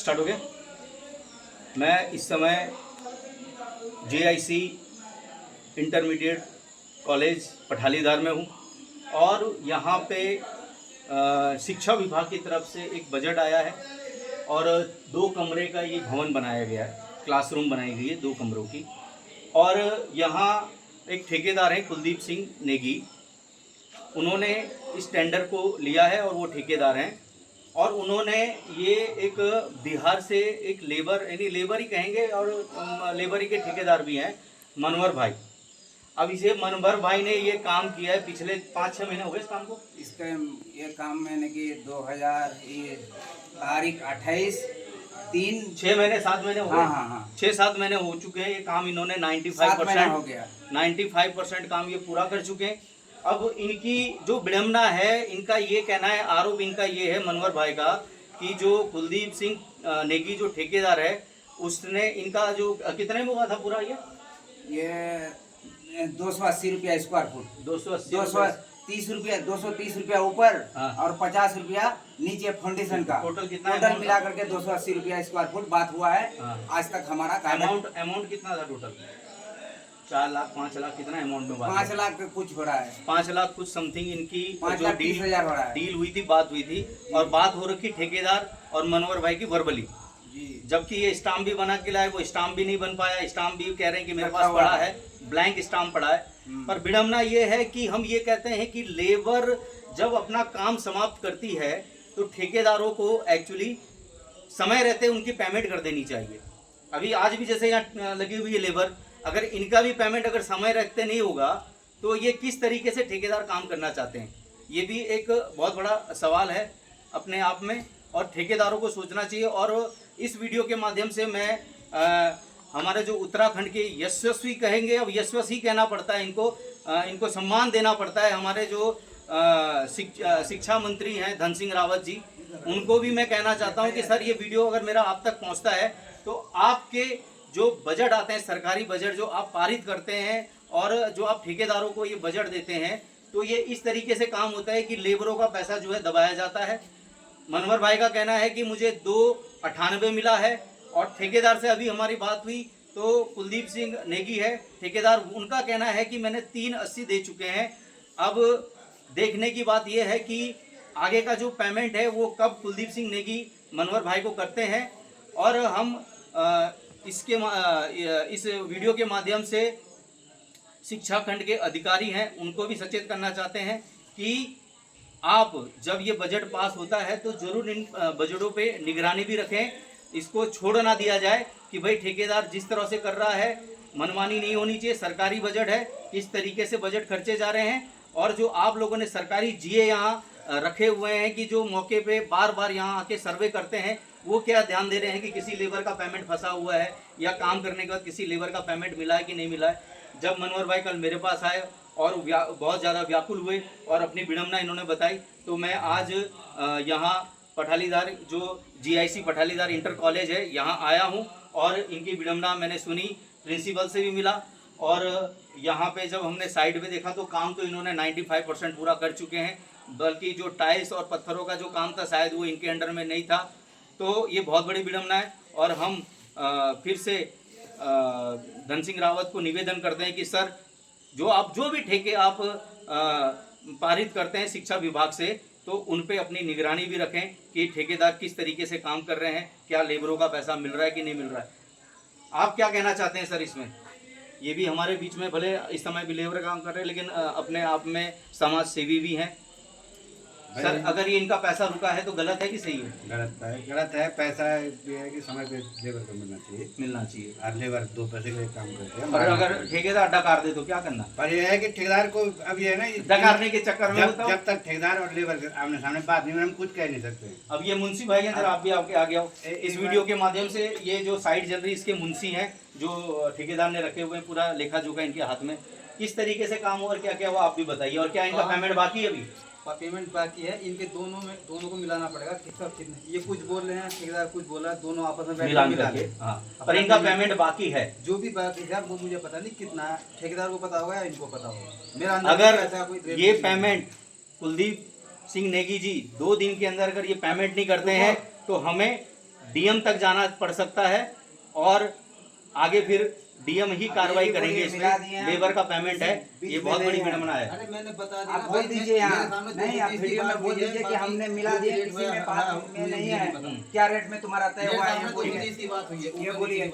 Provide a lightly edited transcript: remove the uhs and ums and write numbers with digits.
Start हो गया। मैं इस समय JIC इंटरमीडिएट कॉलेज पठालीधार में हूँ और यहाँ पे शिक्षा विभाग की तरफ से एक बजट आया है और 2 कमरे का ये भवन बनाया गया है, क्लासरूम बनाई गई है 2 कमरों की। और यहाँ एक ठेकेदार हैं कुलदीप सिंह नेगी, उन्होंने इस टेंडर को लिया है और वो ठेकेदार हैं। और उन्होंने ये एक बिहार से एक लेबर, यानी लेबर ही कहेंगे और लेबर ही के ठेकेदार भी हैं, मनोहर भाई। अब इसे मनोहर भाई ने ये काम किया है, पिछले 5-6 महीने हो गए इस काम को। इसका ये काम मैंने कि 2000 ये तारीख 28/3 6 महीने 7 महीने हो गए। हाँ 6-7 महीने हो चुके हैं। ये काम इन्होंने 7 महीना हो गया। 95% काम ये पूरा कर चुके हैं। अब इनकी जो विडम्बना है, इनका ये कहना है, आरोप इनका ये है मनोहर भाई का कि जो कुलदीप सिंह नेगी जो ठेकेदार है, उसने इनका जो कितने में हुआ था पूरा ये 280 रुपया स्क्वायर फुट, 230 रुपया ऊपर और 50 रुपया नीचे फाउंडेशन का। टोटल कितना? टोटल मिला करके 280 रुपया स्क्वायर फुट बात हुआ है। आज तक हमारा अमाउंट कितना था टोटल? 4 लाख 5 लाख कितना अमाउंट में बात? 5 लाख कुछ हो रहा है, 5 लाख कुछ समथिंग इनकी 5,30,000 हो रहा है। डील हुई थी, बात हुई थी और बात हो रखी ठेकेदार और मनोहर भाई की वर्बली। जबकि ये स्टाम्प भी बना के लाए, वो स्टाम्प भी नहीं बन पाया। स्टाम्प भी कह रहे हैं कि मेरे पास पड़ा है, ब्लैंक स्टाम्प पड़ा है। पर विडम्बना ये है कि हम ये कहते हैं कि लेबर जब अपना काम समाप्त करती है तो ठेकेदारों को एक्चुअली समय रहते उनकी पेमेंट कर देनी चाहिए। अभी आज भी जैसे यहाँ लगी हुई है लेबर, अगर इनका भी पेमेंट अगर समय रखते नहीं होगा तो ये किस तरीके से ठेकेदार काम करना चाहते हैं, ये भी एक बहुत बड़ा सवाल है अपने आप में और ठेकेदारों को सोचना चाहिए। और इस वीडियो के माध्यम से मैं हमारे जो उत्तराखंड के यशस्वी कहेंगे, अब यशस्वी कहना पड़ता है इनको, इनको सम्मान देना पड़ता है। हमारे जो शिक्षा मंत्री हैं धन सिंह रावत जी, उनको भी मैं कहना चाहता हूं कि सर ये वीडियो अगर मेरा आप तक पहुंचता है तो आपके जो बजट आते हैं, सरकारी बजट जो आप पारित करते हैं और जो आप ठेकेदारों को ये बजट देते हैं, तो ये इस तरीके से काम होता है कि लेबरों का पैसा जो है दबाया जाता है। मनोहर भाई का कहना है कि मुझे 298 मिला है और ठेकेदार से अभी हमारी बात हुई तो कुलदीप सिंह नेगी है ठेकेदार, उनका कहना है कि मैंने 380 दे चुके हैं। अब देखने की बात यह है कि आगे का जो पेमेंट है वो कब कुलदीप सिंह नेगी मनोहर भाई को करते हैं। और हम इस वीडियो के माध्यम से शिक्षा खंड के अधिकारी हैं उनको भी सचेत करना चाहते हैं कि आप जब ये बजट पास होता है तो जरूर इन बजटों पे निगरानी भी रखें। इसको छोड़ ना दिया जाए कि भाई ठेकेदार जिस तरह से कर रहा है मनमानी नहीं होनी चाहिए। सरकारी बजट है, किस तरीके से बजट खर्चे जा रहे हैं। और जो आप लोगों ने सरकारी GA यहाँ रखे हुए हैं कि जो मौके पे बार बार यहाँ आके सर्वे करते हैं, वो क्या ध्यान दे रहे हैं कि किसी लेबर का पेमेंट फंसा हुआ है या काम करने के बाद किसी लेबर का पेमेंट मिला है कि नहीं मिला है। जब मनोहर भाई कल मेरे पास आए और बहुत ज़्यादा व्याकुल हुए और अपनी विडम्बना इन्होंने बताई, तो मैं आज यहाँ पठालीधार जो JIC पठालीधार इंटर कॉलेज है यहाँ आया हूँ और इनकी विडम्बना मैंने सुनी, प्रिंसिपल से भी मिला। और यहाँ पे जब हमने साइड पे देखा तो काम तो इन्होंने 95% पूरा कर चुके हैं, बल्कि जो टाइल्स और पत्थरों का जो काम था शायद वो इनके अंडर में नहीं था। तो ये बहुत बड़ी विडम्बना है। और हम फिर से धन सिंह रावत को निवेदन करते हैं कि सर जो भी ठेके आप पारित करते हैं शिक्षा विभाग से, तो उन पे अपनी निगरानी भी रखें कि ठेकेदार किस तरीके से काम कर रहे हैं, क्या लेबरों का पैसा मिल रहा है कि नहीं मिल रहा है। आप क्या कहना चाहते हैं सर इसमें? ये भी हमारे बीच में भले इस समय भी लेबर काम कर रहे हैं लेकिन अपने आप में समाज सेवी भी हैं। सर अगर ये इनका पैसा रुका है तो गलत है कि सही है? गलत है। पैसा ये है कि समय पे लेबर को मिलना चाहिए। और लेबर 2 पैसे के लिए काम करते हैं। और अगर ठेकेदार डकार दे तो क्या करना? पर ये है कि ठेकेदार को अब ये है ना, डकारने के चक्कर में जब तक ठेकेदार और लेबर आमने सामने बात नहीं, हम कुछ कह नहीं सकते। अब ये मुंशी भाई हैं, आप भी आपके आगे आओ। इस वीडियो के माध्यम से ये जो साइट चल रही इसके मुंशी हैं जो ठेकेदार ने रखे हुए पूरा लेखा जोखा इनके हाथ में, किस तरीके से काम हो और क्या क्या हुआ आप भी बताइए। और क्या इनका पेमेंट बाकी है? अभी पेमेंट बाकी है। इनके दोनों को मिलाना पड़ेगा किसका कितना। ये कुछ बोल रहे हैं, ठेकेदार कुछ बोला, दोनों आपस में मिला के। पर इनका पेमेंट बाकी है, जो भी बाकी है वो मुझे पता नहीं कितना है, ठेकेदार को पता होगा या इनको पता होगा। मेरा अगर ये पेमेंट कुलदीप सिंह नेगी जी 2 दिन के अंदर अगर ये पेमेंट नहीं करते हैं तो हमें डीएम तक जाना पड़ सकता है और आगे फिर डीएम ही कार्रवाई करेंगे इसमें। लेबर का पेमेंट है, ये बहुत बड़ी विडंबना है। अरे मैंने बता दिया आप बोल दीजिए यहाँ नहीं, आप वीडियो में बोल दीजिए कि हमने मिला दिया, किसी में बात में नहीं है, क्या रेट में तुम्हारा तय हुआ है ये बोलिए, बात हुई है ये बोलिए।